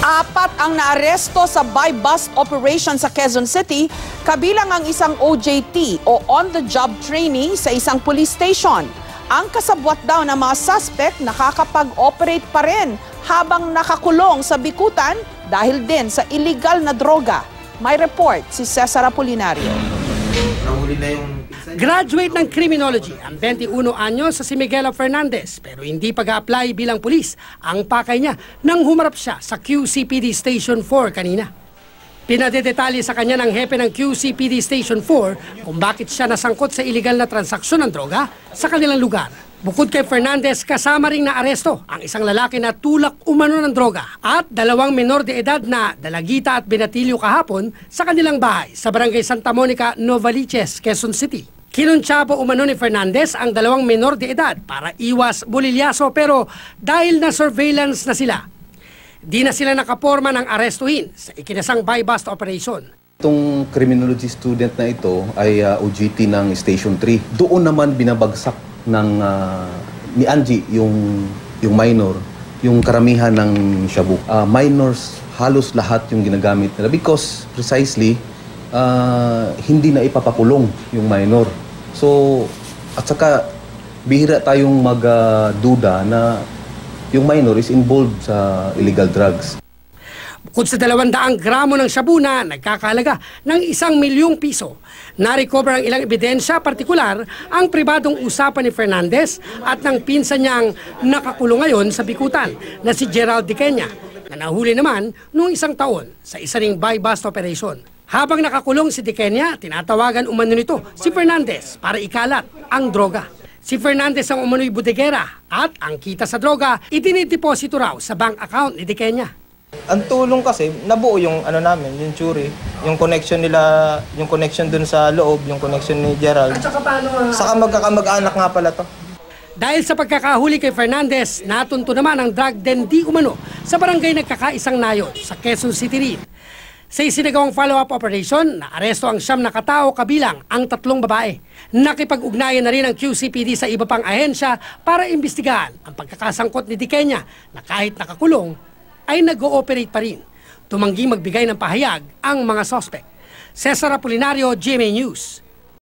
Apat ang naaresto sa buy-bust operation sa Quezon City, kabilang ang isang OJT o on-the-job trainee sa isang police station. Ang kasabwat daw ng mga suspect nakakapag-operate pa rin habang nakakulong sa bikutan dahil din sa illegal na droga. May report si Cesar Apolinario. Nahuli na yung Graduate ng Criminology ang 21 anyos sa si Miguel Fernandez pero hindi pag-a-apply bilang pulis ang pakay niya nang humarap siya sa QCPD Station 4 kanina. Pinadedetalye sa kanya ng hepe ng QCPD Station 4 kung bakit siya nasangkot sa iligal na transaksyon ng droga sa kanilang lugar. Bukod kay Fernandez, kasama ring naaresto ang isang lalaki na tulak umano ng droga at dalawang menor de edad na dalagita at binatilyo kahapon sa kanilang bahay sa Barangay Santa Monica, Novaliches, Quezon City. Kinuntsaba umano ni Fernandez ang dalawang menor de edad para iwas bulilyaso pero dahil na surveillance na sila, di na sila nakaporma ng arestuhin sa ikinasang buy-bust operation. Itong criminology student na ito ay OJT ng Station 3. Doon naman binabagsak ng ni Angie yung minor, yung karamihan ng shabu. Minors halos lahat yung ginagamit nila because precisely hindi na ipapakulong yung minor. So at saka bihira tayong magduda na yung minor is involved sa illegal drugs. Bukod sa 200 gramo ng shabu na nagkakahalaga ng 1 milyong piso, na-recover ang ilang ebidensya, partikular ang pribadong usapan ni Fernandez at ng pinsan niyang nakakulong ngayon sa bikutan na si Gerald Diqueña, na nahuli naman noong 1 taon sa isa ring buy-bust operation. Habang nakakulong si Diqueña, tinatawagan umano nito si Fernandez para ikalat ang droga. Si Fernandez ang umano'y budegera at ang kita sa droga idinideposito raw sa bank account ni Diqueña. ang tulong kasi nabuo yung ano namin, yung Churi, yung connection nila, yung connection dun sa loob, yung connection ni Gerald. At saka paano Saka magkakamag-anak nga pala to. Dahil sa pagkakahuli kay Fernandez, natunto naman ang drug den di umano sa barangay Nagkakaisang Nayon sa Quezon City rin. Sa isinagawang follow-up operation, naaresto ang 9 na katao kabilang ang 3 babae. Nakipag-ugnayan na rin ang QCPD sa iba pang ahensya para imbestigahan ang pagkakasangkot ni Diqueña na kahit nakakulong ay nag-ooperate pa rin. Tumangging magbigay ng pahayag ang mga suspect. Cesar Apolinario, GMA News.